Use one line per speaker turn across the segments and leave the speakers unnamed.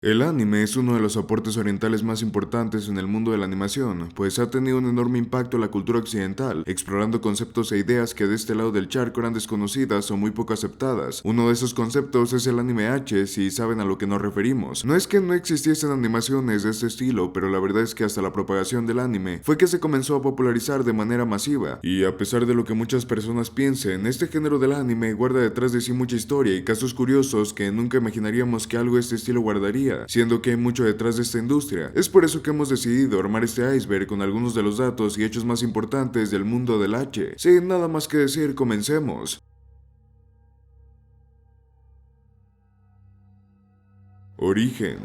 El anime es uno de los aportes orientales más importantes en el mundo de la animación, pues ha tenido un enorme impacto en la cultura occidental, explorando conceptos e ideas que de este lado del charco eran desconocidas o muy poco aceptadas. Uno de esos conceptos es el anime H, si saben a lo que nos referimos. No es que no existiesen animaciones de este estilo, pero la verdad es que hasta la propagación del anime fue que se comenzó a popularizar de manera masiva, y a pesar de lo que muchas personas piensen, este género del anime guarda detrás de sí mucha historia y casos curiosos que nunca imaginaríamos que algo de este estilo guardaría, siendo que hay mucho detrás de esta industria. Es por eso que hemos decidido armar este iceberg con algunos de los datos y hechos más importantes del mundo del H. Sin nada más que decir, comencemos. Origen.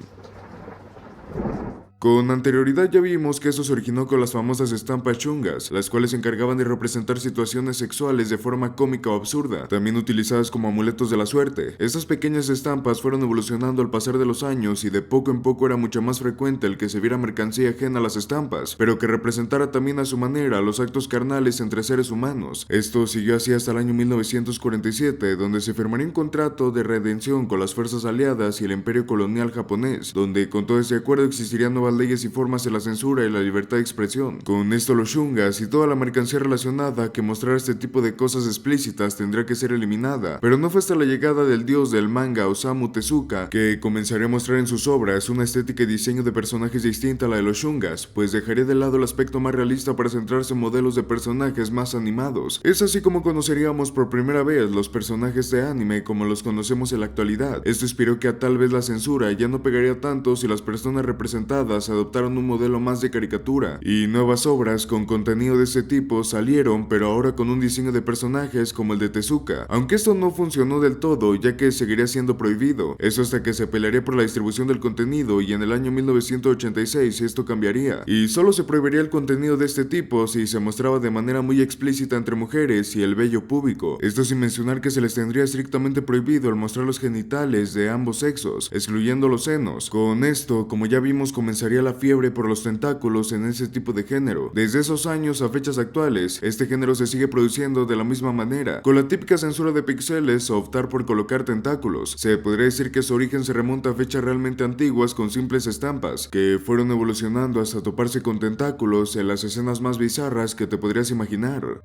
Con anterioridad ya vimos que esto se originó con las famosas estampas chungas, las cuales se encargaban de representar situaciones sexuales de forma cómica o absurda, también utilizadas como amuletos de la suerte. Estas pequeñas estampas fueron evolucionando al pasar de los años y de poco en poco era mucho más frecuente el que se viera mercancía ajena a las estampas, pero que representara también a su manera los actos carnales entre seres humanos. Esto siguió así hasta el año 1947, donde se firmaría un contrato de redención con las fuerzas aliadas y el imperio colonial japonés, donde con todo ese acuerdo existirían nuevas leyes y formas de la censura y la libertad de expresión. Con esto los shungas y toda la mercancía relacionada que mostrara este tipo de cosas explícitas tendría que ser eliminada, pero no fue hasta la llegada del dios del manga Osamu Tezuka que comenzaría a mostrar en sus obras una estética y diseño de personajes distinta a la de los shungas, pues dejaría de lado el aspecto más realista para centrarse en modelos de personajes más animados. Es así como conoceríamos por primera vez los personajes de anime como los conocemos en la actualidad. Esto inspiró que a tal vez la censura ya no pegaría tanto si las personas representadas adoptaron un modelo más de caricatura, y nuevas obras con contenido de este tipo salieron, pero ahora con un diseño de personajes como el de Tezuka, aunque esto no funcionó del todo ya que seguiría siendo prohibido, eso hasta que se pelearía por la distribución del contenido, y en el año 1986 esto cambiaría, y solo se prohibiría el contenido de este tipo si se mostraba de manera muy explícita entre mujeres y el vello público, esto sin mencionar que se les tendría estrictamente prohibido el mostrar los genitales de ambos sexos, excluyendo los senos. Con esto, como ya vimos, comenzaría la fiebre por los tentáculos en ese tipo de género. Desde esos años a fechas actuales, este género se sigue produciendo de la misma manera, con la típica censura de píxeles o optar por colocar tentáculos. Se podría decir que su origen se remonta a fechas realmente antiguas con simples estampas, que fueron evolucionando hasta toparse con tentáculos en las escenas más bizarras que te podrías imaginar.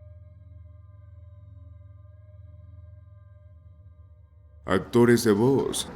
Actores de voz.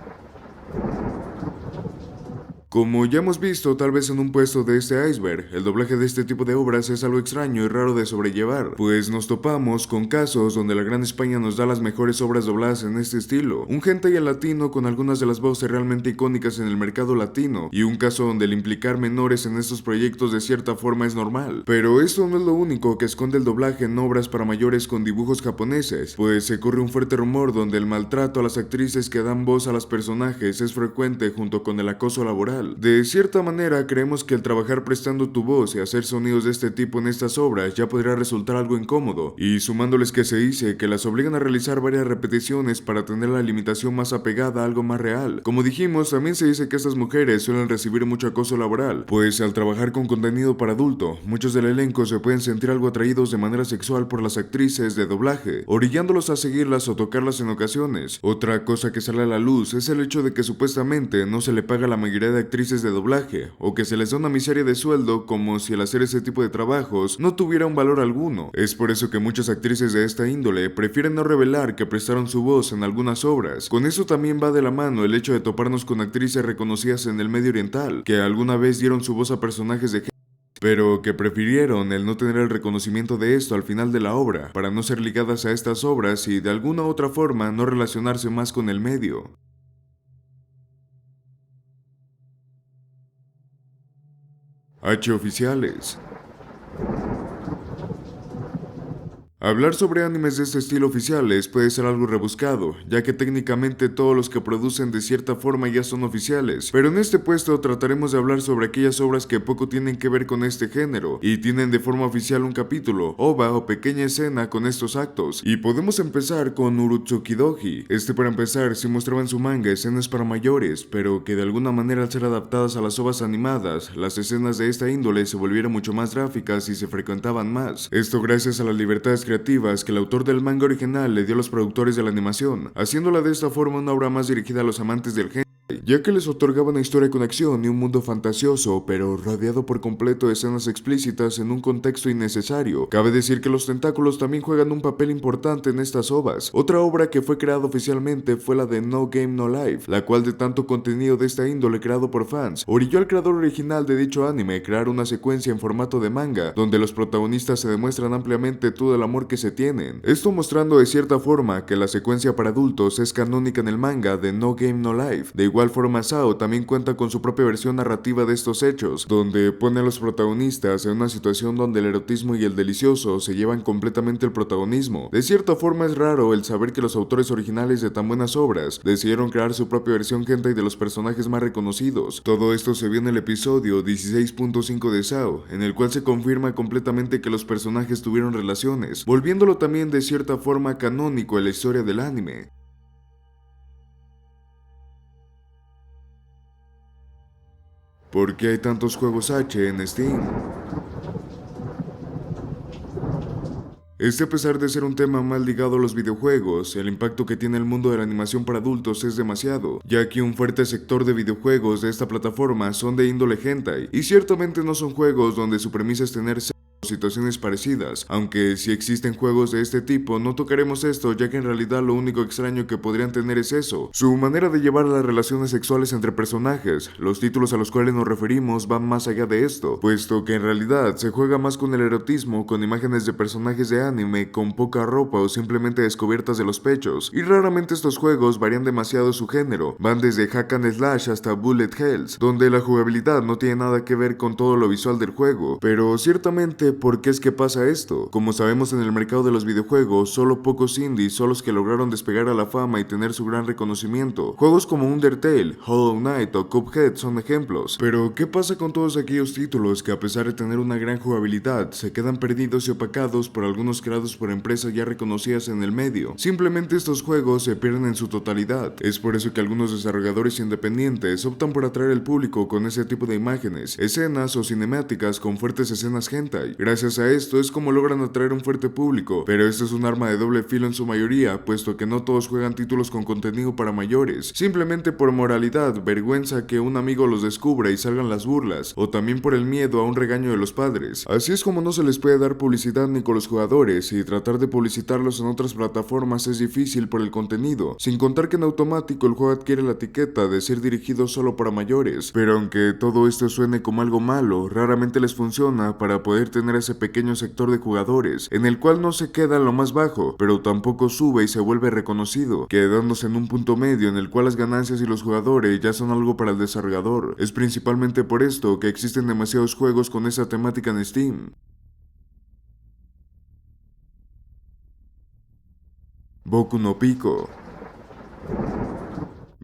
Como ya hemos visto tal vez en un puesto de este iceberg, el doblaje de este tipo de obras es algo extraño y raro de sobrellevar, pues nos topamos con casos donde la Gran España nos da las mejores obras dobladas en este estilo, un hentai en latino con algunas de las voces realmente icónicas en el mercado latino, y un caso donde el implicar menores en estos proyectos de cierta forma es normal. Pero esto no es lo único que esconde el doblaje en obras para mayores con dibujos japoneses, pues se corre un fuerte rumor donde el maltrato a las actrices que dan voz a los personajes es frecuente junto con el acoso laboral. De cierta manera, creemos que el trabajar prestando tu voz y hacer sonidos de este tipo en estas obras ya podría resultar algo incómodo, y sumándoles que se dice que las obligan a realizar varias repeticiones para tener la limitación más apegada a algo más real. Como dijimos, también se dice que estas mujeres suelen recibir mucho acoso laboral, pues al trabajar con contenido para adulto, muchos del elenco se pueden sentir algo atraídos de manera sexual por las actrices de doblaje, orillándolos a seguirlas o tocarlas en ocasiones. Otra cosa que sale a la luz es el hecho de que supuestamente no se le paga a la mayoría de actrices de doblaje, o que se les da una miseria de sueldo como si el hacer ese tipo de trabajos no tuviera un valor alguno. Es por eso que muchas actrices de esta índole prefieren no revelar que prestaron su voz en algunas obras. Con eso también va de la mano el hecho de toparnos con actrices reconocidas en el medio oriental, que alguna vez dieron su voz a personajes de pero que prefirieron el no tener el reconocimiento de esto al final de la obra, para no ser ligadas a estas obras y de alguna u otra forma no relacionarse más con el medio. H oficiales. Hablar sobre animes de este estilo oficiales puede ser algo rebuscado, ya que técnicamente todos los que producen de cierta forma ya son oficiales, pero en este puesto trataremos de hablar sobre aquellas obras que poco tienen que ver con este género, y tienen de forma oficial un capítulo, ova o pequeña escena con estos actos, y podemos empezar con Urotsukidoji. Este para empezar sí mostraba en su manga escenas para mayores, pero que de alguna manera al ser adaptadas a las ovas animadas, las escenas de esta índole se volvieron mucho más gráficas y se frecuentaban más. Esto gracias a las libertades creativas que el autor del manga original le dio a los productores de la animación, haciéndola de esta forma una obra más dirigida a los amantes del género. ya que les otorgaba una historia con acción y un mundo fantasioso, pero rodeado por completo de escenas explícitas en un contexto innecesario. Cabe decir que los tentáculos también juegan un papel importante en estas ovas. Otra obra que fue creada oficialmente fue la de No Game No Life, la cual de tanto contenido de esta índole creado por fans, orilló al creador original de dicho anime crear una secuencia en formato de manga, donde los protagonistas se demuestran ampliamente todo el amor que se tienen. Esto mostrando de cierta forma que la secuencia para adultos es canónica en el manga de No Game No Life. De igual forma, Sao también cuenta con su propia versión narrativa de estos hechos, donde pone a los protagonistas en una situación donde el erotismo y el delicioso se llevan completamente el protagonismo. De cierta forma es raro el saber que los autores originales de tan buenas obras decidieron crear su propia versión hentai de los personajes más reconocidos. Todo esto se vio en el episodio 16.5 de Sao, en el cual se confirma completamente que los personajes tuvieron relaciones, volviéndolo también de cierta forma canónico en la historia del anime. ¿Por qué hay tantos juegos H en Steam? A pesar de ser un tema mal ligado a los videojuegos, el impacto que tiene el mundo de la animación para adultos es demasiado, ya que un fuerte sector de videojuegos de esta plataforma son de índole hentai, y ciertamente no son juegos donde su premisa es tener situaciones parecidas, aunque si existen juegos de este tipo no tocaremos esto, ya que en realidad lo único extraño que podrían tener es eso, su manera de llevar las relaciones sexuales entre personajes. Los títulos a los cuales nos referimos van más allá de esto, puesto que en realidad se juega más con el erotismo, con imágenes de personajes de anime con poca ropa o simplemente descubiertas de los pechos, y raramente estos juegos varían demasiado su género, van desde hack and slash hasta bullet hells, donde la jugabilidad no tiene nada que ver con todo lo visual del juego, pero ciertamente ¿por qué es que pasa esto? Como sabemos, en el mercado de los videojuegos, solo pocos indies son los que lograron despegar a la fama y tener su gran reconocimiento. Juegos como Undertale, Hollow Knight o Cuphead son ejemplos. Pero, ¿qué pasa con todos aquellos títulos que a pesar de tener una gran jugabilidad, se quedan perdidos y opacados por algunos creados por empresas ya reconocidas en el medio? Simplemente estos juegos se pierden en su totalidad. Es por eso que algunos desarrolladores independientes optan por atraer al público con ese tipo de imágenes, escenas o cinemáticas con fuertes escenas hentai. Gracias a esto es como logran atraer un fuerte público, pero esto es un arma de doble filo en su mayoría, puesto que no todos juegan títulos con contenido para mayores, simplemente por moralidad, vergüenza que un amigo los descubra y salgan las burlas, o también por el miedo a un regaño de los padres. Así es como no se les puede dar publicidad ni con los jugadores, y tratar de publicitarlos en otras plataformas es difícil por el contenido, sin contar que en automático el juego adquiere la etiqueta de ser dirigido solo para mayores. Pero aunque todo esto suene como algo malo, raramente les funciona para poder tener ese pequeño sector de jugadores, en el cual no se queda en lo más bajo, pero tampoco sube y se vuelve reconocido, quedándose en un punto medio en el cual las ganancias y los jugadores ya son algo para el desarrollador. Es principalmente por esto que existen demasiados juegos con esa temática en Steam. Boku no Pico.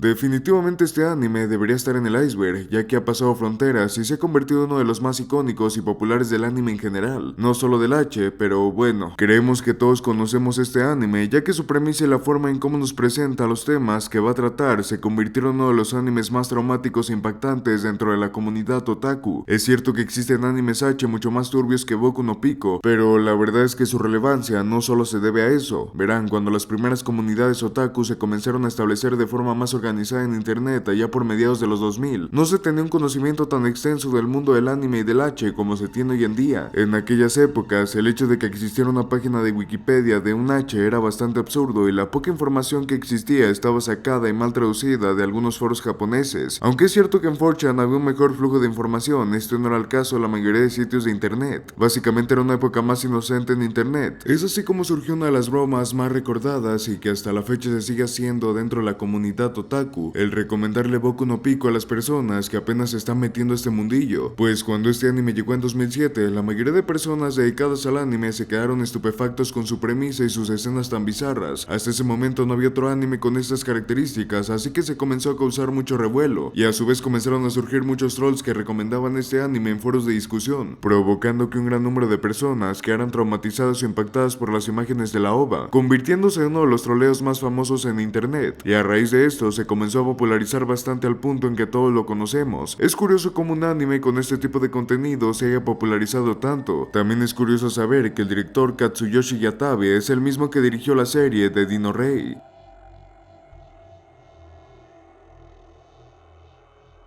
Definitivamente este anime debería estar en el iceberg, ya que ha pasado fronteras y se ha convertido en uno de los más icónicos y populares del anime en general, no solo del H, pero bueno, creemos que todos conocemos este anime, ya que su premisa y la forma en cómo nos presenta los temas que va a tratar se convirtieron en uno de los animes más traumáticos e impactantes dentro de la comunidad otaku. Es cierto que existen animes H mucho más turbios que Boku no Pico, pero la verdad es que su relevancia no solo se debe a eso. Verán, cuando las primeras comunidades otaku se comenzaron a establecer de forma más organizada en internet allá por mediados de los 2000, no se tenía un conocimiento tan extenso del mundo del anime y del H como se tiene hoy en día. En aquellas épocas, el hecho de que existiera una página de Wikipedia de un H era bastante absurdo y la poca información que existía estaba sacada y mal traducida de algunos foros japoneses. Aunque es cierto que en 4chan había un mejor flujo de información, esto no era el caso de la mayoría de sitios de internet. Básicamente era una época más inocente en internet. Es así como surgió una de las bromas más recordadas y que hasta la fecha se sigue haciendo dentro de la comunidad otaku, el recomendarle Boku no Pico a las personas que apenas se están metiendo a este mundillo, pues cuando este anime llegó en 2007, la mayoría de personas dedicadas al anime se quedaron estupefactos con su premisa y sus escenas tan bizarras. Hasta ese momento no había otro anime con estas características, así que se comenzó a causar mucho revuelo, y a su vez comenzaron a surgir muchos trolls que recomendaban este anime en foros de discusión, provocando que un gran número de personas quedaran traumatizadas o impactadas por las imágenes de la OVA, convirtiéndose en uno de los troleos más famosos en internet, y a raíz de esto se comenzó a popularizar bastante al punto en que todos lo conocemos. Es curioso cómo un anime con este tipo de contenido se haya popularizado tanto. También es curioso saber que el director Katsuyoshi Yatabe es el mismo que dirigió la serie de Dino Rey.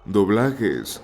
Doblajes.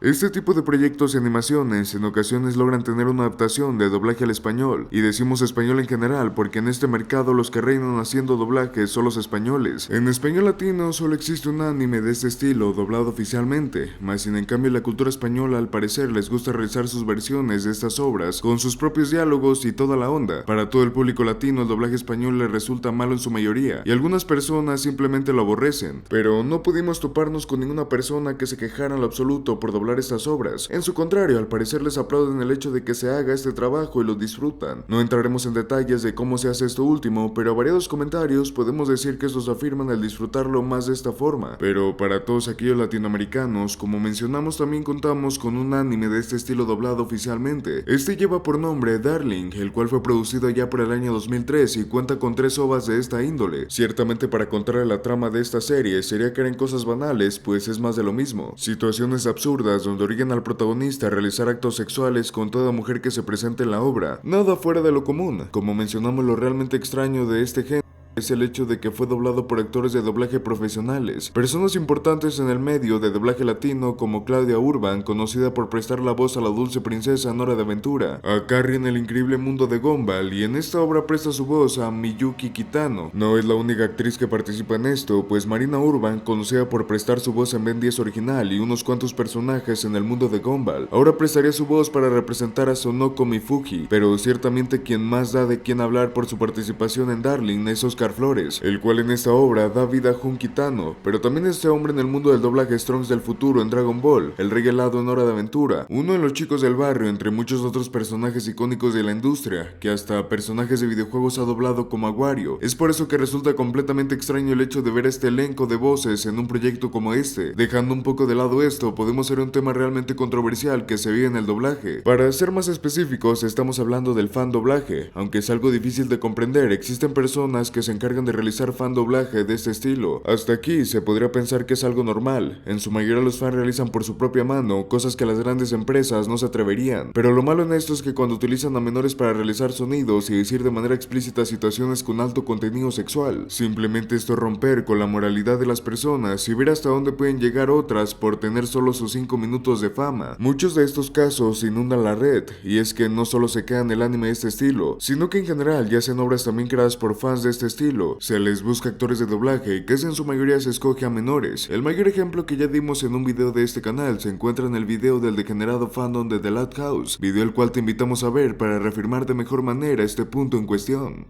Este tipo de proyectos y animaciones en ocasiones logran tener una adaptación de doblaje al español, y decimos español en general porque en este mercado los que reinan haciendo doblajes son los españoles. En español latino solo existe un anime de este estilo doblado oficialmente, mas sin en cambio la cultura española al parecer les gusta realizar sus versiones de estas obras con sus propios diálogos y toda la onda. Para todo el público latino el doblaje español les resulta malo en su mayoría, y algunas personas simplemente lo aborrecen, pero no pudimos toparnos con ninguna persona que se quejara en lo absoluto por doblar estas obras. En su contrario, al parecer les aplauden el hecho de que se haga este trabajo y lo disfrutan. No entraremos en detalles de cómo se hace esto último, pero a variados comentarios podemos decir que estos afirman el disfrutarlo más de esta forma. Pero para todos aquellos latinoamericanos, como mencionamos, también contamos con un anime de este estilo doblado oficialmente. Este lleva por nombre Darling, el cual fue producido ya por el año 2003 y cuenta con 3 ovas de esta índole. Ciertamente para contar la trama de esta serie sería caer en cosas banales, pues es más de lo mismo. Situaciones absurdas donde orillan al protagonista a realizar actos sexuales con toda mujer que se presente en la obra. Nada fuera de lo común. Como mencionamos, lo realmente extraño de este género es el hecho de que fue doblado por actores de doblaje profesionales, personas importantes en el medio de doblaje latino como Claudia Urban, conocida por prestar la voz a la dulce princesa Nora de Aventura, a Carrie en el increíble mundo de Gumball, y en esta obra presta su voz a Miyuki Kitano. No es la única actriz que participa en esto, pues Marina Urban, conocida por prestar su voz en Ben 10 original y unos cuantos personajes en el mundo de Gumball, ahora prestaría su voz para representar a Sonoko Mifuji, pero ciertamente quien más da de quien hablar por su participación en Darling es Oscar Flores, el cual en esta obra da vida a Jun Kitano, pero también este hombre en el mundo del doblaje Strongs del futuro en Dragon Ball, el rey helado en Hora de Aventura, uno de los chicos del barrio, entre muchos otros personajes icónicos de la industria, que hasta personajes de videojuegos ha doblado como a Wario. Es por eso que resulta completamente extraño el hecho de ver este elenco de voces en un proyecto como este. Dejando un poco de lado esto, podemos ver un tema realmente controversial que se vive en el doblaje. Para ser más específicos, estamos hablando del fan doblaje. Aunque es algo difícil de comprender, existen personas que se encargan de realizar fan doblaje de este estilo. Hasta aquí se podría pensar que es algo normal. En su mayoría los fans realizan por su propia mano cosas que las grandes empresas no se atreverían. Pero lo malo en esto es que cuando utilizan a menores para realizar sonidos y decir de manera explícita situaciones con alto contenido sexual, simplemente esto es romper con la moralidad de las personas y ver hasta dónde pueden llegar otras por tener solo sus 5 minutos de fama. Muchos de estos casos inundan la red, y es que no solo se queda en el anime de este estilo, sino que en general ya sean obras también creadas por fans de este estilo. Se les busca actores de doblaje y casi en su mayoría se escoge a menores. El mayor ejemplo que ya dimos en un video de este canal se encuentra en el video del degenerado fandom de The Loud House, video el cual te invitamos a ver para reafirmar de mejor manera este punto en cuestión.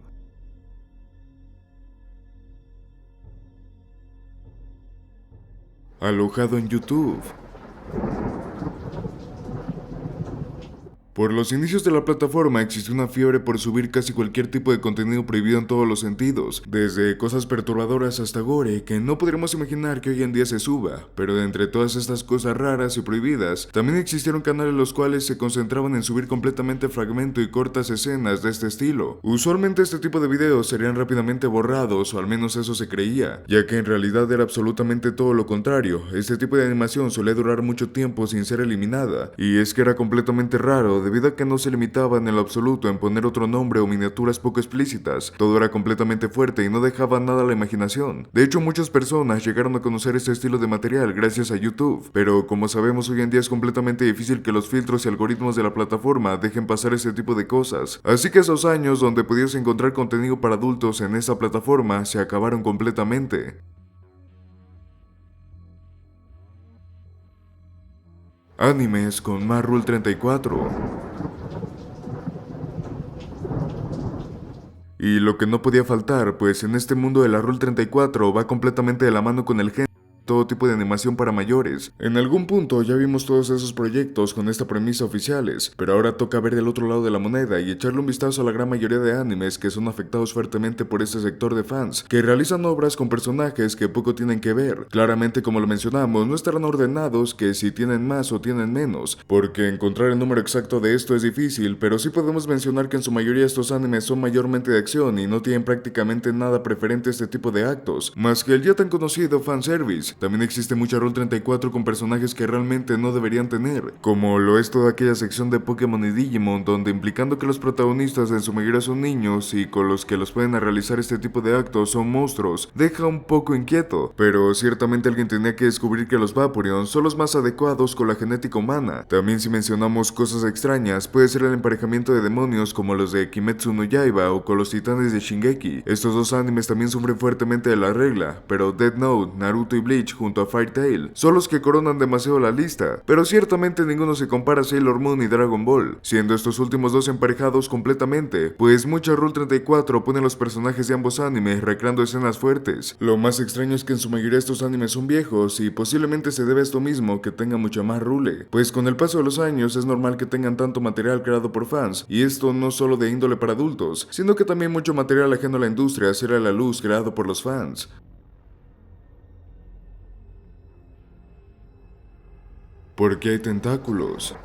Alojado en YouTube. Por los inicios de la plataforma existió una fiebre por subir casi cualquier tipo de contenido prohibido en todos los sentidos, desde cosas perturbadoras hasta gore que no podríamos imaginar que hoy en día se suba, pero de entre todas estas cosas raras y prohibidas, también existieron canales los cuales se concentraban en subir completamente fragmento y cortas escenas de este estilo. Usualmente este tipo de videos serían rápidamente borrados, o al menos eso se creía, ya que en realidad era absolutamente todo lo contrario. Este tipo de animación solía durar mucho tiempo sin ser eliminada, y es que era completamente raro debido a que no se limitaba en el absoluto en poner otro nombre o miniaturas poco explícitas. Todo era completamente fuerte y no dejaba nada a la imaginación. De hecho, muchas personas llegaron a conocer este estilo de material gracias a YouTube, pero como sabemos hoy en día es completamente difícil que los filtros y algoritmos de la plataforma dejen pasar este tipo de cosas. Así que esos años donde podías encontrar contenido para adultos en esta plataforma se acabaron completamente. Animes con Marrul 34. Y lo que no podía faltar, pues en este mundo de la Rule 34 va completamente de la mano con el género. Todo tipo de animación para mayores. En algún punto ya vimos todos esos proyectos con esta premisa oficiales, pero ahora toca ver del otro lado de la moneda y echarle un vistazo a la gran mayoría de animes que son afectados fuertemente por este sector de fans, que realizan obras con personajes que poco tienen que ver. Claramente, como lo mencionamos, no estarán ordenados que si tienen más o tienen menos, porque encontrar el número exacto de esto es difícil, pero sí podemos mencionar que en su mayoría estos animes son mayormente de acción y no tienen prácticamente nada preferente a este tipo de actos, más que el ya tan conocido fanservice. Bleach. También existe mucha Rule 34 con personajes que realmente no deberían tener, como lo es toda aquella sección de Pokémon y Digimon, donde implicando que los protagonistas en su mayoría son niños y con los que los pueden realizar este tipo de actos son monstruos, deja un poco inquieto, pero ciertamente alguien tenía que descubrir que los Vaporeon son los más adecuados con la genética humana. También si mencionamos cosas extrañas, puede ser el emparejamiento de demonios como los de Kimetsu no Yaiba o con los titanes de Shingeki. Estos dos animes también sufren fuertemente de la regla, pero Death Note, Naruto y Bleach junto a Fairy Tail son los que coronan demasiado la lista, pero ciertamente ninguno se compara a Sailor Moon y Dragon Ball, siendo estos últimos dos emparejados completamente, pues mucha Rule 34 pone los personajes de ambos animes recreando escenas fuertes. Lo más extraño es que en su mayoría estos animes son viejos y posiblemente se debe a esto mismo que tenga mucha más rule, pues con el paso de los años es normal que tengan tanto material creado por fans, y esto no solo de índole para adultos, sino que también mucho material ajeno a la industria sale a la luz creado por los fans. ¿Por qué hay tentáculos?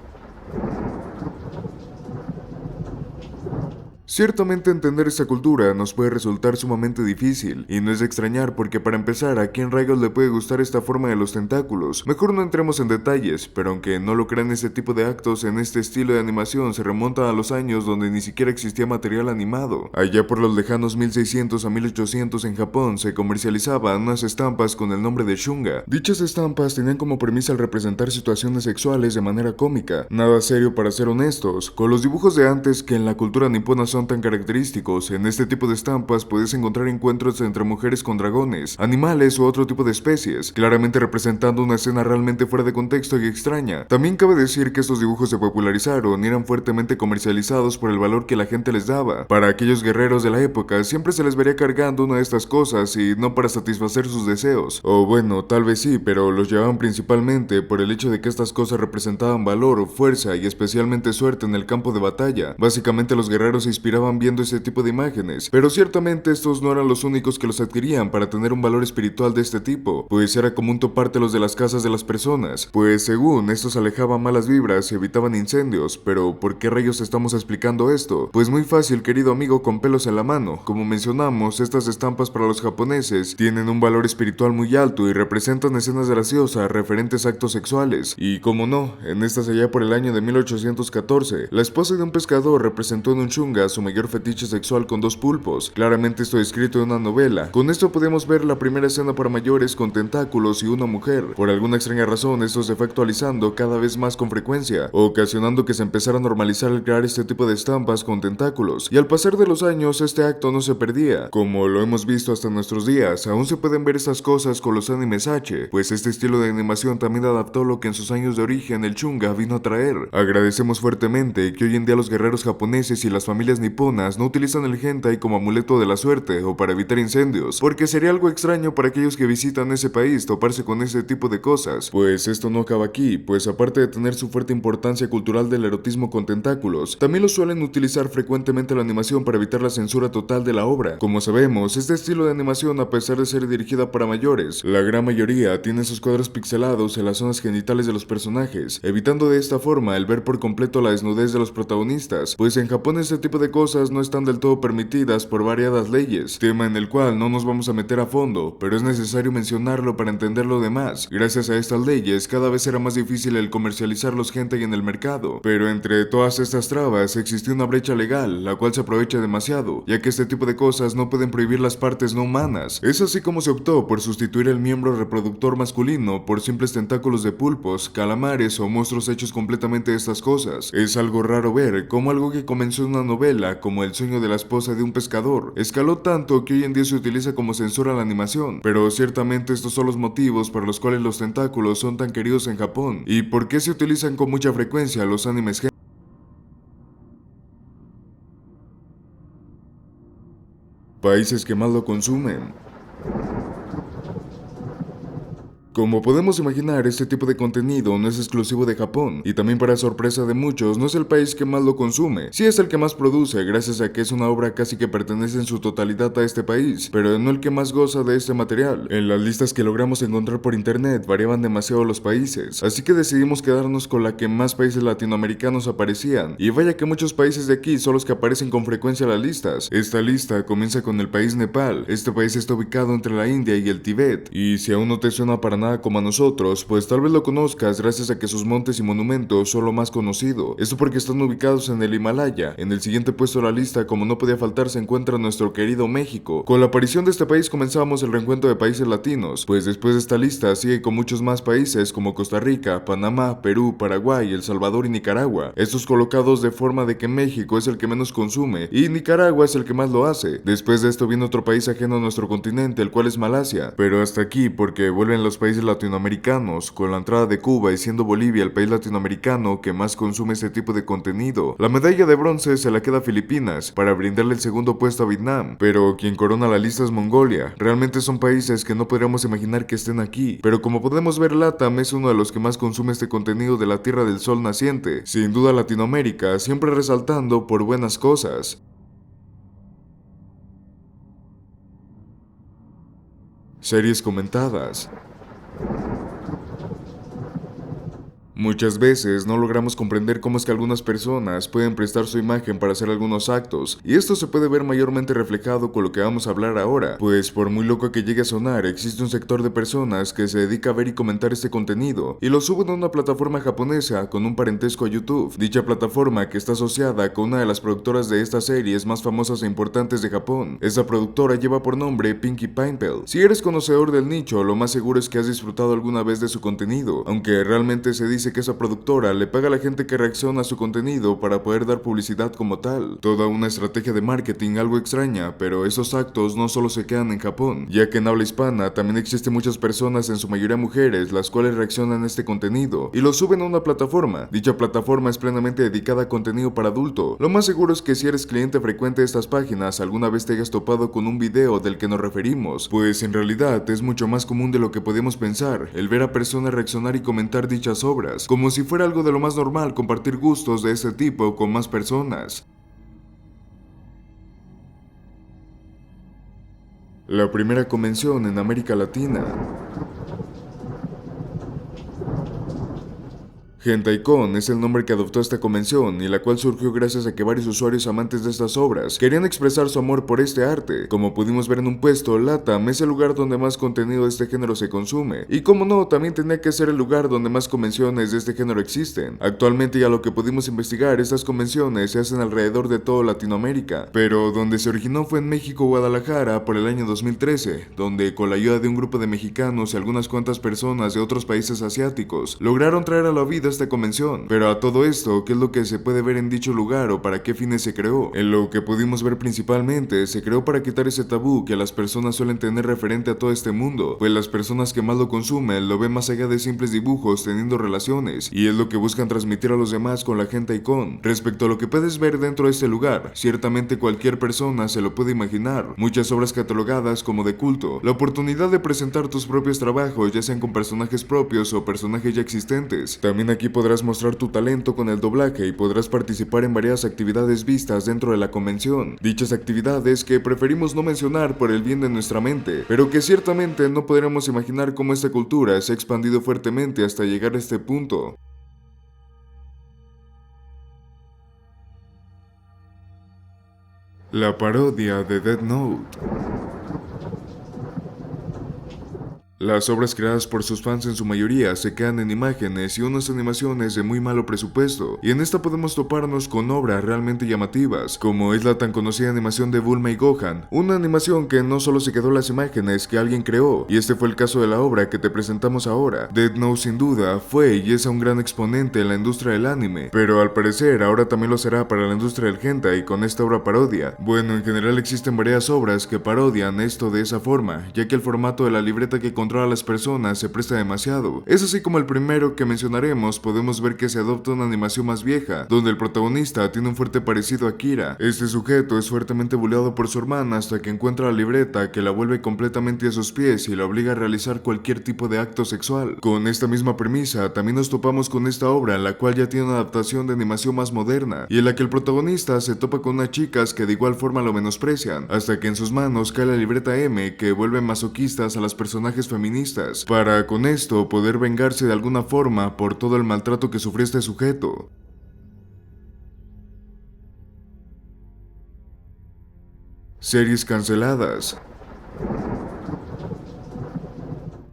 Ciertamente entender esta cultura nos puede resultar sumamente difícil, y no es de extrañar porque para empezar, ¿a quién rayos le puede gustar esta forma de los tentáculos? Mejor no entremos en detalles, pero aunque no lo crean, este tipo de actos en este estilo de animación se remontan a los años donde ni siquiera existía material animado. Allá por los lejanos 1600 a 1800 en Japón se comercializaban unas estampas con el nombre de shunga. Dichas estampas tenían como premisa el representar situaciones sexuales de manera cómica, nada serio para ser honestos, con los dibujos de antes que en la cultura nipona son tan característicos. En este tipo de estampas puedes encontrar encuentros entre mujeres con dragones, animales u otro tipo de especies, claramente representando una escena realmente fuera de contexto y extraña. También cabe decir que estos dibujos se popularizaron y eran fuertemente comercializados por el valor que la gente les daba. Para aquellos guerreros de la época siempre se les vería cargando una de estas cosas y no para satisfacer sus deseos. O bueno, tal vez sí, pero los llevaban principalmente por el hecho de que estas cosas representaban valor, fuerza y especialmente suerte en el campo de batalla. Básicamente los guerreros se inspiraban viendo ese tipo de imágenes, pero ciertamente estos no eran los únicos que los adquirían para tener un valor espiritual de este tipo, pues era común topártelos de las casas de las personas, pues según estos alejaban malas vibras y evitaban incendios. Pero ¿por qué rayos estamos explicando esto? Pues muy fácil, querido amigo con pelos en la mano. Como mencionamos, estas estampas para los japoneses tienen un valor espiritual muy alto y representan escenas graciosas referentes a actos sexuales, y como no, en estas allá por el año de 1814, la esposa de un pescador representó en un shunga su mayor fetiche sexual con dos pulpos. Claramente esto escrito en una novela. Con esto podemos ver la primera escena para mayores con tentáculos y una mujer. Por alguna extraña razón esto se fue actualizando cada vez más con frecuencia, ocasionando que se empezara a normalizar el crear este tipo de estampas con tentáculos, y al pasar de los años este acto no se perdía. Como lo hemos visto hasta nuestros días, aún se pueden ver estas cosas con los animes H, pues este estilo de animación también adaptó lo que en sus años de origen el chunga vino a traer. Agradecemos fuertemente que hoy en día los guerreros japoneses y las familias niponas no utilizan el hentai como amuleto de la suerte o para evitar incendios, porque sería algo extraño para aquellos que visitan ese país toparse con ese tipo de cosas. Pues esto no acaba aquí, pues aparte de tener su fuerte importancia cultural del erotismo con tentáculos, también lo suelen utilizar frecuentemente la animación para evitar la censura total de la obra. Como sabemos, este estilo de animación, a pesar de ser dirigida para mayores, la gran mayoría tiene sus cuadros pixelados en las zonas genitales de los personajes, evitando de esta forma el ver por completo la desnudez de los protagonistas, pues en Japón este tipo de cosas no están del todo permitidas por variadas leyes, tema en el cual no nos vamos a meter a fondo, pero es necesario mencionarlo para entender lo demás. Gracias a estas leyes, cada vez era más difícil el comercializar los hentai en el mercado, pero entre todas estas trabas existió una brecha legal, la cual se aprovecha demasiado, ya que este tipo de cosas no pueden prohibir las partes no humanas. Es así como se optó por sustituir el miembro reproductor masculino por simples tentáculos de pulpos, calamares o monstruos hechos completamente de estas cosas. Es algo raro ver cómo algo que comenzó en una novela, como El sueño de la esposa de un pescador, escaló tanto que hoy en día se utiliza como censura a la animación. Pero ciertamente estos son los motivos por los cuales los tentáculos son tan queridos en Japón, y por qué se utilizan con mucha frecuencia los animes hentai. Países que más lo consumen. Como podemos imaginar, este tipo de contenido no es exclusivo de Japón, y también para sorpresa de muchos, no es el país que más lo consume. Sí es el que más produce, gracias a que es una obra casi que pertenece en su totalidad a este país, pero no el que más goza de este material. En las listas que logramos encontrar por internet variaban demasiado los países, así que decidimos quedarnos con la que más países latinoamericanos aparecían, y vaya que muchos países de aquí son los que aparecen con frecuencia en las listas. Esta lista comienza con el país Nepal. Este país está ubicado entre la India y el Tíbet, y si aún no te suena para nada como a nosotros, pues tal vez lo conozcas gracias a que sus montes y monumentos son lo más conocido. Esto porque están ubicados en el Himalaya. En el siguiente puesto de la lista, como no podía faltar, se encuentra nuestro querido México. Con la aparición de este país comenzamos el reencuentro de países latinos, pues después de esta lista sigue con muchos más países como Costa Rica, Panamá, Perú, Paraguay, El Salvador y Nicaragua. Estos colocados de forma de que México es el que menos consume y Nicaragua es el que más lo hace. Después de esto viene otro país ajeno a nuestro continente, el cual es Malasia. Pero hasta aquí, porque vuelven los países latinoamericanos, con la entrada de Cuba y siendo Bolivia el país latinoamericano que más consume este tipo de contenido. La medalla de bronce se la queda a Filipinas, para brindarle el segundo puesto a Vietnam, pero quien corona la lista es Mongolia. Realmente son países que no podríamos imaginar que estén aquí, pero como podemos ver, LATAM es uno de los que más consume este contenido de la Tierra del Sol naciente. Sin duda Latinoamérica, siempre resaltando por buenas cosas. Series comentadas. Muchas veces no logramos comprender cómo es que algunas personas pueden prestar su imagen para hacer algunos actos, y esto se puede ver mayormente reflejado con lo que vamos a hablar ahora, pues por muy loco que llegue a sonar, existe un sector de personas que se dedica a ver y comentar este contenido, y lo suben a una plataforma japonesa con un parentesco a YouTube. Dicha plataforma, que está asociada con una de las productoras de estas series más famosas e importantes de Japón. Esta productora lleva por nombre Pinkie Pineapple. Si eres conocedor del nicho, lo más seguro es que has disfrutado alguna vez de su contenido, aunque realmente se dice que esa productora le paga a la gente que reacciona a su contenido para poder dar publicidad como tal. Toda una estrategia de marketing algo extraña, pero esos actos no solo se quedan en Japón, ya que en habla hispana también existen muchas personas, en su mayoría mujeres, las cuales reaccionan a este contenido y lo suben a una plataforma. Dicha plataforma es plenamente dedicada a contenido para adulto. Lo más seguro es que si eres cliente frecuente de estas páginas, alguna vez te hayas topado con un video del que nos referimos, pues en realidad es mucho más común de lo que podemos pensar el ver a personas reaccionar y comentar dichas obras, como si fuera algo de lo más normal compartir gustos de este tipo con más personas. La primera convención en América Latina. HentaiCon es el nombre que adoptó esta convención, y la cual surgió gracias a que varios usuarios amantes de estas obras querían expresar su amor por este arte. Como pudimos ver en un puesto, LATAM es el lugar donde más contenido de este género se consume, y como no, también tenía que ser el lugar donde más convenciones de este género existen. Actualmente, y a lo que pudimos investigar, estas convenciones se hacen alrededor de toda Latinoamérica, pero donde se originó fue en México, Guadalajara, por el año 2013, donde con la ayuda de un grupo de mexicanos y algunas cuantas personas de otros países asiáticos, lograron traer a la vida esta convención. Pero a todo esto, ¿qué es lo que se puede ver en dicho lugar o para qué fines se creó? En lo que pudimos ver principalmente, se creó para quitar ese tabú que las personas suelen tener referente a todo este mundo, pues las personas que más lo consumen lo ven más allá de simples dibujos teniendo relaciones, y es lo que buscan transmitir a los demás con la HentaiCon. Respecto a lo que puedes ver dentro de este lugar, ciertamente cualquier persona se lo puede imaginar, muchas obras catalogadas como de culto, la oportunidad de presentar tus propios trabajos, ya sean con personajes propios o personajes ya existentes. También aquí podrás mostrar tu talento con el doblaje y podrás participar en varias actividades vistas dentro de la convención. Dichas actividades que preferimos no mencionar por el bien de nuestra mente, pero que ciertamente no podríamos imaginar cómo esta cultura se ha expandido fuertemente hasta llegar a este punto. La parodia de Death Note. Las obras creadas por sus fans en su mayoría se quedan en imágenes y unas animaciones de muy malo presupuesto, y en esta podemos toparnos con obras realmente llamativas, como es la tan conocida animación de Bulma y Gohan, una animación que no solo se quedó en las imágenes que alguien creó, y este fue el caso de la obra que te presentamos ahora. Death Note sin duda fue y es un gran exponente en la industria del anime, pero al parecer ahora también lo será para la industria del hentai con esta obra parodia. Bueno, en general existen varias obras que parodian esto de esa forma, ya que el formato de la libreta que controla a las personas se presta demasiado. Es así como el primero que mencionaremos podemos ver que se adopta una animación más vieja, donde el protagonista tiene un fuerte parecido a Kira. Este sujeto es fuertemente bulleado por su hermana hasta que encuentra la libreta que la vuelve completamente a sus pies y la obliga a realizar cualquier tipo de acto sexual. Con esta misma premisa, también nos topamos con esta obra, la cual ya tiene una adaptación de animación más moderna, y en la que el protagonista se topa con unas chicas que de igual forma lo menosprecian, hasta que en sus manos cae la libreta M que vuelve masoquistas a las personajes feministas, para con esto poder vengarse de alguna forma por todo el maltrato que sufrió este sujeto. Series canceladas.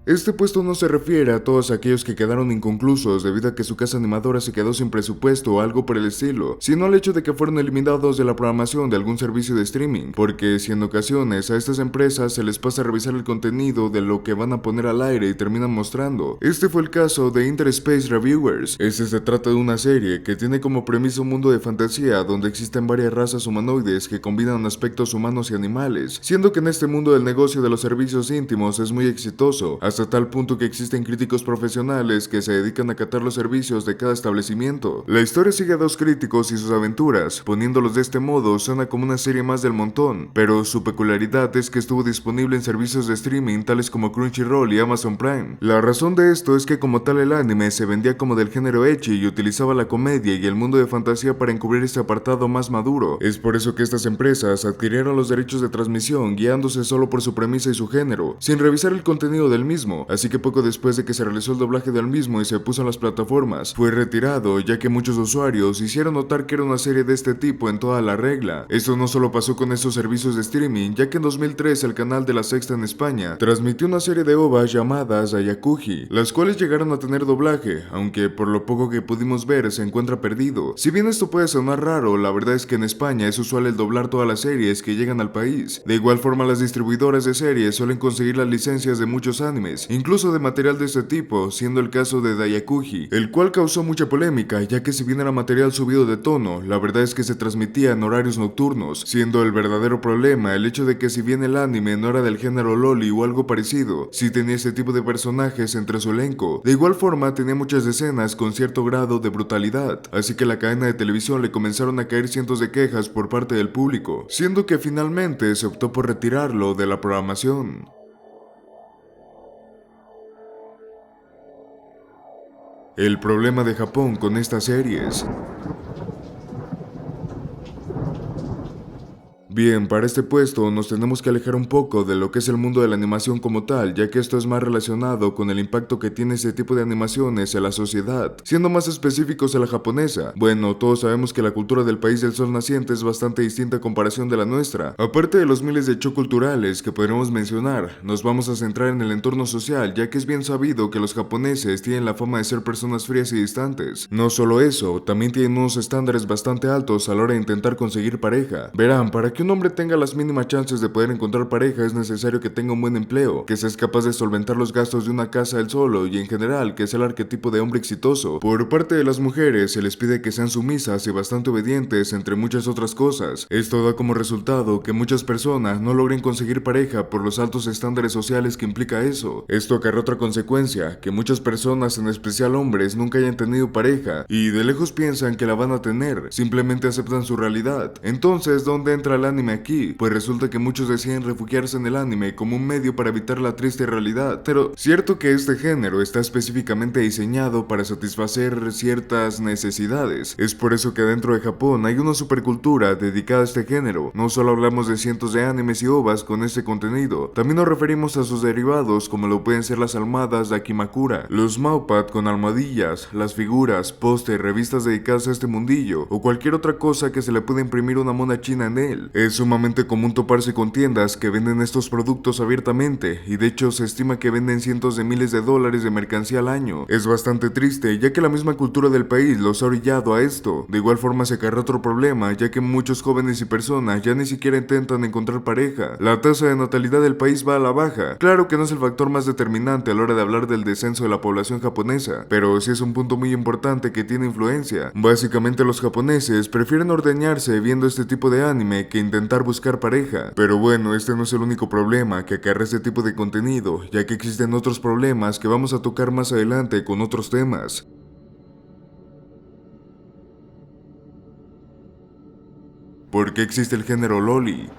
Este puesto no se refiere a todos aquellos que quedaron inconclusos debido a que su casa animadora se quedó sin presupuesto o algo por el estilo, sino al hecho de que fueron eliminados de la programación de algún servicio de streaming, porque si en ocasiones a estas empresas se les pasa a revisar el contenido de lo que van a poner al aire y terminan mostrando. Este fue el caso de Interspace Reviewers. Se trata de una serie que tiene como premisa un mundo de fantasía donde existen varias razas humanoides que combinan aspectos humanos y animales, siendo que en este mundo del negocio de los servicios íntimos es muy exitoso, hasta tal punto que existen críticos profesionales que se dedican a catar los servicios de cada establecimiento. La historia sigue a dos críticos y sus aventuras, poniéndolos de este modo suena como una serie más del montón, pero su peculiaridad es que estuvo disponible en servicios de streaming tales como Crunchyroll y Amazon Prime. La razón de esto es que como tal el anime se vendía como del género ecchi y utilizaba la comedia y el mundo de fantasía para encubrir este apartado más maduro. Es por eso que estas empresas adquirieron los derechos de transmisión guiándose solo por su premisa y su género, sin revisar el contenido del mismo. Así que poco después de que se realizó el doblaje del mismo y se puso en las plataformas, fue retirado, ya que muchos usuarios hicieron notar que era una serie de este tipo en toda la regla. Esto no solo pasó con estos servicios de streaming, ya que en 2003 el canal de La Sexta en España transmitió una serie de ovas llamadas Ayakuji, las cuales llegaron a tener doblaje, aunque por lo poco que pudimos ver se encuentra perdido. Si bien esto puede sonar raro, la verdad es que en España es usual el doblar todas las series que llegan al país. De igual forma, las distribuidoras de series suelen conseguir las licencias de muchos animes, incluso de material de este tipo, siendo el caso de Dayakuji, el cual causó mucha polémica, ya que si bien era material subido de tono, la verdad es que se transmitía en horarios nocturnos, siendo el verdadero problema el hecho de que si bien el anime no era del género loli o algo parecido, sí tenía ese tipo de personajes entre su elenco. De igual forma tenía muchas escenas con cierto grado de brutalidad, así que la cadena de televisión le comenzaron a caer cientos de quejas por parte del público, siendo que finalmente se optó por retirarlo de la programación. El problema de Japón con estas series. Bien, para este puesto nos tenemos que alejar un poco de lo que es el mundo de la animación como tal, ya que esto es más relacionado con el impacto que tiene este tipo de animaciones en la sociedad, siendo más específicos a la japonesa. Bueno, todos sabemos que la cultura del país del sol naciente es bastante distinta a comparación de la nuestra. Aparte de los miles de hechos culturales que podremos mencionar, nos vamos a centrar en el entorno social, ya que es bien sabido que los japoneses tienen la fama de ser personas frías y distantes. No solo eso, también tienen unos estándares bastante altos a la hora de intentar conseguir pareja. Verán, para que un hombre tenga las mínimas chances de poder encontrar pareja es necesario que tenga un buen empleo, que sea capaz de solventar los gastos de una casa él solo y en general que sea el arquetipo de hombre exitoso. Por parte de las mujeres se les pide que sean sumisas y bastante obedientes entre muchas otras cosas. Esto da como resultado que muchas personas no logren conseguir pareja por los altos estándares sociales que implica eso. Esto acarrea otra consecuencia, que muchas personas, en especial hombres, nunca hayan tenido pareja y de lejos piensan que la van a tener, simplemente aceptan su realidad. Entonces, ¿dónde entra el anime aquí? Pues resulta que muchos deciden refugiarse en el anime como un medio para evitar la triste realidad, pero cierto que este género está específicamente diseñado para satisfacer ciertas necesidades. Es por eso que dentro de Japón hay una supercultura dedicada a este género. No solo hablamos de cientos de animes y ovas con este contenido, también nos referimos a sus derivados como lo pueden ser las almohadas de Akimakura, los mousepad con almohadillas, las figuras, póster, revistas dedicadas a este mundillo o cualquier otra cosa que se le pueda imprimir una mona china en él. Es sumamente común toparse con tiendas que venden estos productos abiertamente y de hecho se estima que venden cientos de miles de dólares de mercancía al año. Es bastante triste ya que la misma cultura del país los ha orillado a esto. De igual forma se acarrea otro problema ya que muchos jóvenes y personas ya ni siquiera intentan encontrar pareja. La tasa de natalidad del país va a la baja. Claro que no es el factor más determinante a la hora de hablar del descenso de la población japonesa, pero sí es un punto muy importante que tiene influencia. Básicamente los japoneses prefieren ordeñarse viendo este tipo de anime que intentar buscar pareja. Pero bueno, este no es el único problema que acarrea este tipo de contenido, ya que existen otros problemas que vamos a tocar más adelante con otros temas. ¿Por qué existe el género loli?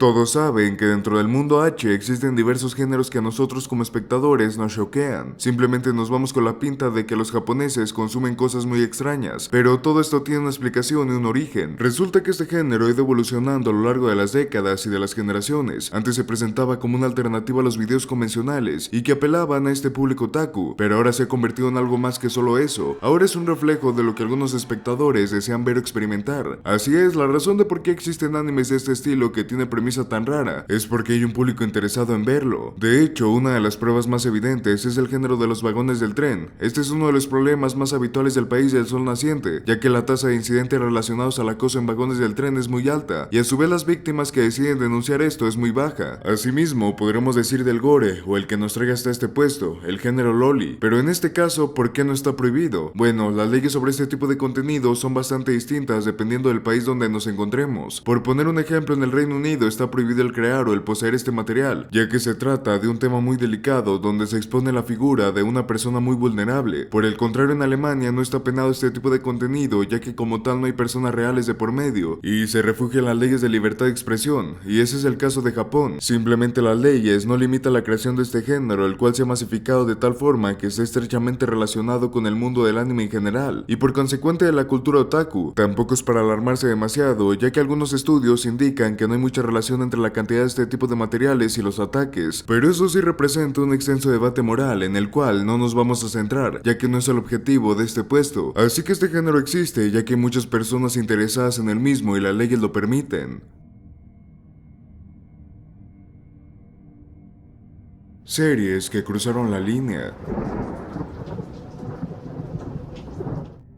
Todos saben que dentro del mundo H existen diversos géneros que a nosotros como espectadores nos choquean. Simplemente nos vamos con la pinta de que los japoneses consumen cosas muy extrañas, pero todo esto tiene una explicación y un origen. Resulta que este género ha ido evolucionando a lo largo de las décadas y de las generaciones. Antes se presentaba como una alternativa a los videos convencionales y que apelaban a este público otaku, pero ahora se ha convertido en algo más que solo eso. Ahora es un reflejo de lo que algunos espectadores desean ver o experimentar. Así es, la razón de por qué existen animes de este estilo que tiene premisa tan rara es porque hay un público interesado en verlo. De hecho, una de las pruebas más evidentes es el género de los vagones del tren. Este es uno de los problemas más habituales del país del sol naciente, ya que la tasa de incidentes relacionados al acoso en vagones del tren es muy alta, y a su vez las víctimas que deciden denunciar esto es muy baja. Asimismo, podremos decir del gore, o el que nos traiga hasta este puesto, el género loli. Pero en este caso, ¿por qué no está prohibido? Bueno, las leyes sobre este tipo de contenido son bastante distintas dependiendo del país donde nos encontremos. Por poner un ejemplo, en el Reino Unido está prohibido el crear o el poseer este material, ya que se trata de un tema muy delicado donde se expone la figura de una persona muy vulnerable. Por el contrario, en Alemania no está penado este tipo de contenido, ya que como tal no hay personas reales de por medio, y se refugia en las leyes de libertad de expresión, y ese es el caso de Japón. Simplemente las leyes no limitan la creación de este género, el cual se ha masificado de tal forma que está estrechamente relacionado con el mundo del anime en general, y por consecuente de la cultura otaku. Tampoco es para alarmarse demasiado, ya que algunos estudios indican que no hay mucha relación entre la cantidad de este tipo de materiales y los ataques, pero eso sí representa un extenso debate moral en el cual no nos vamos a centrar, ya que no es el objetivo de este puesto. Así que este género existe, ya que hay muchas personas interesadas en el mismo y las leyes lo permiten. Series que cruzaron la línea.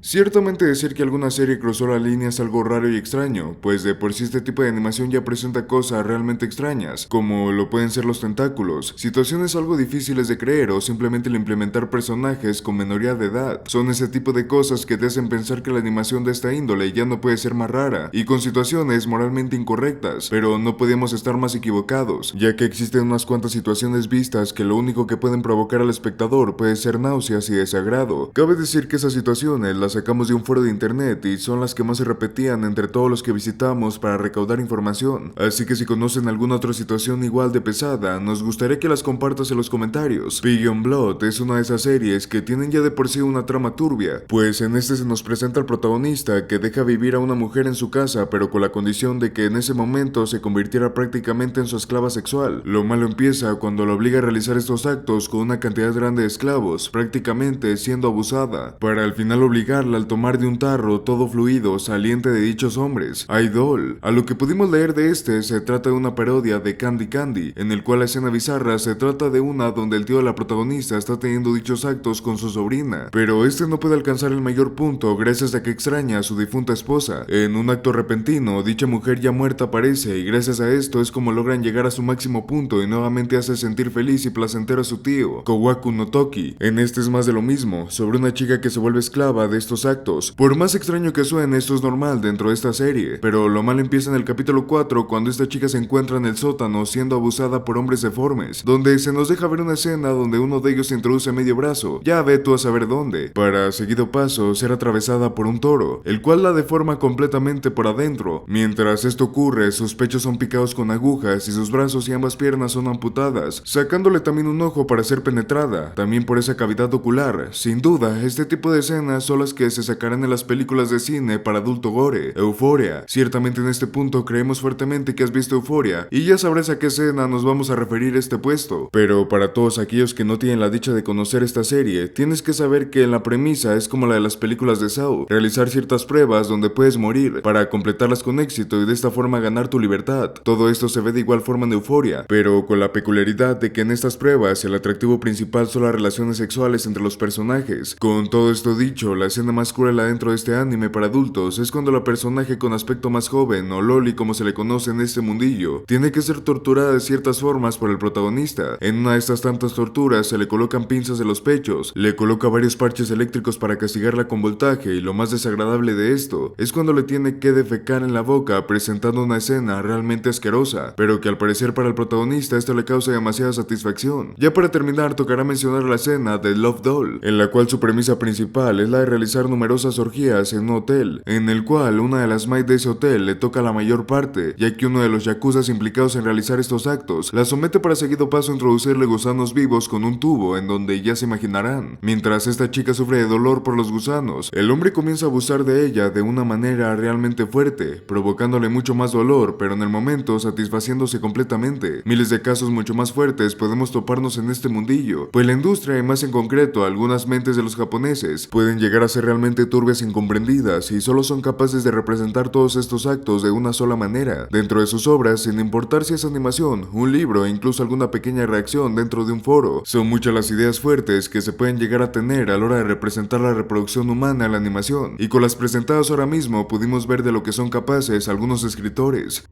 Ciertamente decir que alguna serie cruzó la línea es algo raro y extraño, pues de por sí este tipo de animación ya presenta cosas realmente extrañas, como lo pueden ser los tentáculos, situaciones algo difíciles de creer o simplemente el implementar personajes con minoría de edad. Son ese tipo de cosas que te hacen pensar que la animación de esta índole ya no puede ser más rara, y con situaciones moralmente incorrectas, pero no podemos estar más equivocados, ya que existen unas cuantas situaciones vistas que lo único que pueden provocar al espectador puede ser náuseas y desagrado. Cabe decir que esas situaciones las sacamos de un foro de internet y son las que más se repetían entre todos los que visitamos para recaudar información, así que si conocen alguna otra situación igual de pesada, nos gustaría que las compartas en los comentarios. Beyond Blood es una de esas series que tienen ya de por sí una trama turbia, pues en este se nos presenta al protagonista que deja vivir a una mujer en su casa, pero con la condición de que en ese momento se convirtiera prácticamente en su esclava sexual. Lo malo empieza cuando la obliga a realizar estos actos con una cantidad grande de esclavos, prácticamente siendo abusada, para al final obligar al tomar de un tarro todo fluido saliente de dichos hombres. Idol. A lo que pudimos leer de este, se trata de una parodia de Candy Candy, en el cual la escena bizarra se trata de una donde el tío de la protagonista está teniendo dichos actos con su sobrina, pero este no puede alcanzar el mayor punto gracias a que extraña a su difunta esposa. En un acto repentino, dicha mujer ya muerta aparece y gracias a esto es como logran llegar a su máximo punto y nuevamente hace sentir feliz y placentero a su tío, Kowaku no Toki. En este es más de lo mismo, sobre una chica que se vuelve esclava de estos actos. Por más extraño que suene, esto es normal dentro de esta serie, pero lo mal empieza en el capítulo 4 cuando esta chica se encuentra en el sótano siendo abusada por hombres deformes, donde se nos deja ver una escena donde uno de ellos se introduce medio brazo, ya ve tú a saber dónde, para seguido paso ser atravesada por un toro, el cual la deforma completamente por adentro. Mientras esto ocurre, sus pechos son picados con agujas y sus brazos y ambas piernas son amputadas, sacándole también un ojo para ser penetrada, también por esa cavidad ocular. Sin duda, este tipo de escenas son las que se sacarán en las películas de cine para adulto gore. Euphoria. Ciertamente en este punto creemos fuertemente que has visto Euphoria y ya sabrás a qué escena nos vamos a referir este puesto. Pero para todos aquellos que no tienen la dicha de conocer esta serie, tienes que saber que la premisa es como la de las películas de Saw, realizar ciertas pruebas donde puedes morir para completarlas con éxito y de esta forma ganar tu libertad. Todo esto se ve de igual forma en Euphoria, pero con la peculiaridad de que en estas pruebas el atractivo principal son las relaciones sexuales entre los personajes. Con todo esto dicho, la escena más cruel adentro de este anime para adultos es cuando la personaje con aspecto más joven, o loli como se le conoce en este mundillo, tiene que ser torturada de ciertas formas por el protagonista. En una de estas tantas torturas se le colocan pinzas en los pechos, le coloca varios parches eléctricos para castigarla con voltaje, y lo más desagradable de esto es cuando le tiene que defecar en la boca, presentando una escena realmente asquerosa, pero que al parecer para el protagonista esto le causa demasiada satisfacción. Ya para terminar, tocará mencionar la escena de Love Doll, en la cual su premisa principal es la de realizar numerosas orgías en un hotel, en el cual una de las maids de ese hotel le toca la mayor parte, ya que uno de los yakuzas implicados en realizar estos actos la somete para seguido paso a introducirle gusanos vivos con un tubo, en donde ya se imaginarán. Mientras esta chica sufre de dolor por los gusanos, el hombre comienza a abusar de ella de una manera realmente fuerte, provocándole mucho más dolor, pero en el momento satisfaciéndose completamente. Miles de casos mucho más fuertes podemos toparnos en este mundillo, pues la industria, y más en concreto algunas mentes de los japoneses, pueden llegar a ser realmente turbias e incomprendidas y solo son capaces de representar todos estos actos de una sola manera dentro de sus obras, sin importar si es animación, un libro e incluso alguna pequeña reacción dentro de un foro. Son muchas las ideas fuertes que se pueden llegar a tener a la hora de representar la reproducción humana en la animación, y con las presentadas ahora mismo pudimos ver de lo que son capaces algunos escritores.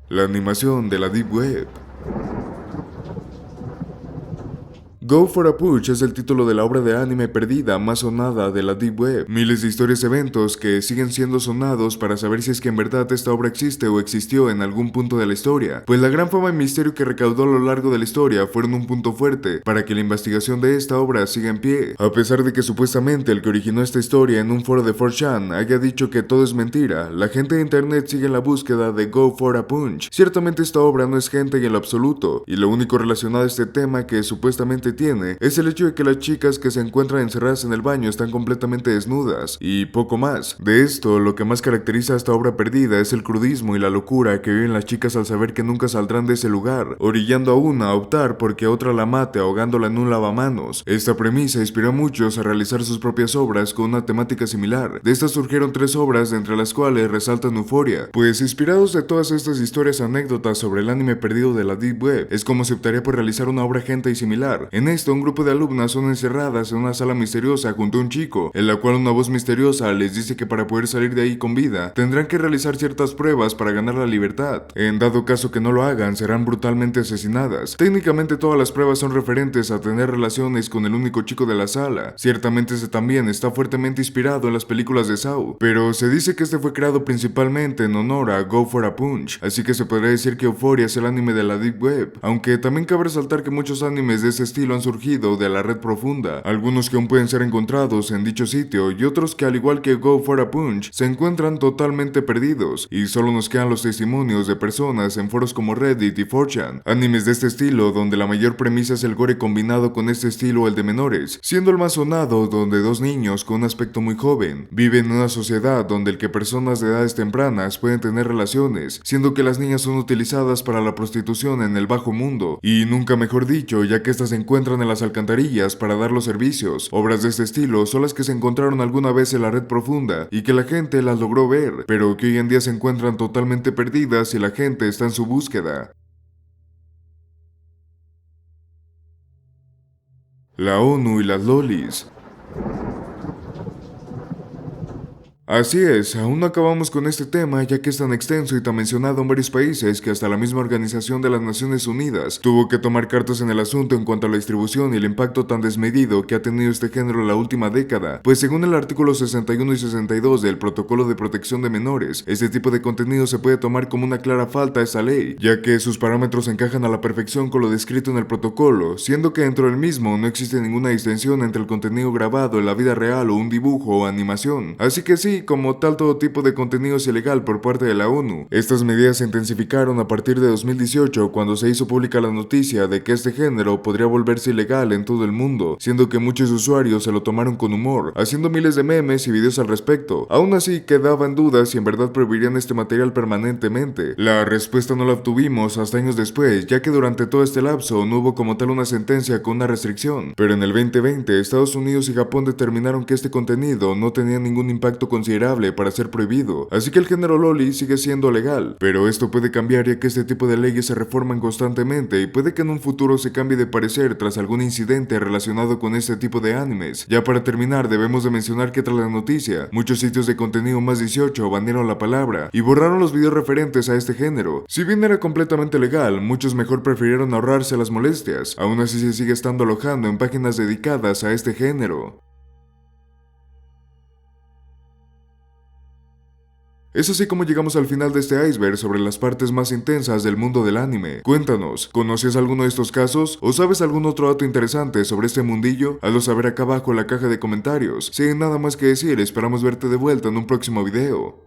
La animación de la Deep Web. Go for a Punch es el título de la obra de anime perdida más sonada de la Deep Web. Miles de historias y eventos que siguen siendo sonados para saber si es que en verdad esta obra existe o existió en algún punto de la historia, pues la gran fama y misterio que recaudó a lo largo de la historia fueron un punto fuerte para que la investigación de esta obra siga en pie, a pesar de que supuestamente el que originó esta historia en un foro de 4chan haya dicho que todo es mentira. La gente de internet sigue en la búsqueda de Go for a Punch. Ciertamente esta obra no es gente en lo absoluto, y lo único relacionado a este tema que supuestamente tiene es el hecho de que las chicas que se encuentran encerradas en el baño están completamente desnudas, y poco más. De esto, lo que más caracteriza a esta obra perdida es el crudismo y la locura que viven las chicas al saber que nunca saldrán de ese lugar, orillando a una a optar porque otra la mate ahogándola en un lavamanos. Esta premisa inspiró a muchos a realizar sus propias obras con una temática similar. De estas surgieron 3 obras, de entre las cuales resaltan Euphoria, pues inspirados de todas estas historias anécdotas sobre el anime perdido de la Deep Web, es como se optaría por realizar una obra hentai similar. En esto, un grupo de alumnas son encerradas en una sala misteriosa junto a un chico, en la cual una voz misteriosa les dice que para poder salir de ahí con vida, tendrán que realizar ciertas pruebas para ganar la libertad. En dado caso que no lo hagan, serán brutalmente asesinadas. Técnicamente todas las pruebas son referentes a tener relaciones con el único chico de la sala. Ciertamente este también está fuertemente inspirado en las películas de Saw, pero se dice que este fue creado principalmente en honor a Go for a Punch, así que se podría decir que Euphoria es el anime de la Deep Web, aunque también cabe resaltar que muchos animes de ese estilo han surgido de la red profunda, algunos que aún pueden ser encontrados en dicho sitio y otros que al igual que Go for a Punch se encuentran totalmente perdidos, y solo nos quedan los testimonios de personas en foros como Reddit y 4chan. Animes de este estilo donde la mayor premisa es el gore combinado con este estilo o el de menores, siendo el más sonado donde 2 niños con un aspecto muy joven viven en una sociedad donde el que personas de edades tempranas pueden tener relaciones, siendo que las niñas son utilizadas para la prostitución en el bajo mundo, y nunca mejor dicho, ya que estas se encuentran en las alcantarillas para dar los servicios. Obras de este estilo son las que se encontraron alguna vez en la red profunda y que la gente las logró ver, pero que hoy en día se encuentran totalmente perdidas y la gente está en su búsqueda. La ONU y las lolis. Así es, aún no acabamos con este tema ya que es tan extenso y tan mencionado en varios países que hasta la misma Organización de las Naciones Unidas tuvo que tomar cartas en el asunto en cuanto a la distribución y el impacto tan desmedido que ha tenido este género en la última década, pues según el artículo 61 y 62 del Protocolo de Protección de Menores, este tipo de contenido se puede tomar como una clara falta a esa ley, ya que sus parámetros encajan a la perfección con lo descrito en el protocolo, siendo que dentro del mismo no existe ninguna distinción entre el contenido grabado en la vida real o un dibujo o animación, así que sí, como tal todo tipo de contenido es ilegal por parte de la ONU. Estas medidas se intensificaron a partir de 2018 cuando se hizo pública la noticia de que este género podría volverse ilegal en todo el mundo, siendo que muchos usuarios se lo tomaron con humor, haciendo miles de memes y videos al respecto. Aún así quedaba en duda si en verdad prohibirían este material permanentemente. La respuesta no la obtuvimos hasta años después, ya que durante todo este lapso no hubo como tal una sentencia con una restricción, pero en el 2020 Estados Unidos y Japón determinaron que este contenido no tenía ningún impacto considerable considerable para ser prohibido, así que el género loli sigue siendo legal, pero esto puede cambiar ya que este tipo de leyes se reforman constantemente y puede que en un futuro se cambie de parecer tras algún incidente relacionado con este tipo de animes. Ya para terminar, debemos de mencionar que tras la noticia, muchos sitios de contenido más 18 banearon la palabra y borraron los videos referentes a este género. Si bien era completamente legal, muchos mejor prefirieron ahorrarse las molestias. Aún así se sigue estando alojando en páginas dedicadas a este género. Es así como llegamos al final de este iceberg sobre las partes más intensas del mundo del anime. Cuéntanos, ¿conoces alguno de estos casos? ¿O sabes algún otro dato interesante sobre este mundillo? Hazlo saber acá abajo en la caja de comentarios. Sin nada más que decir, esperamos verte de vuelta en un próximo video.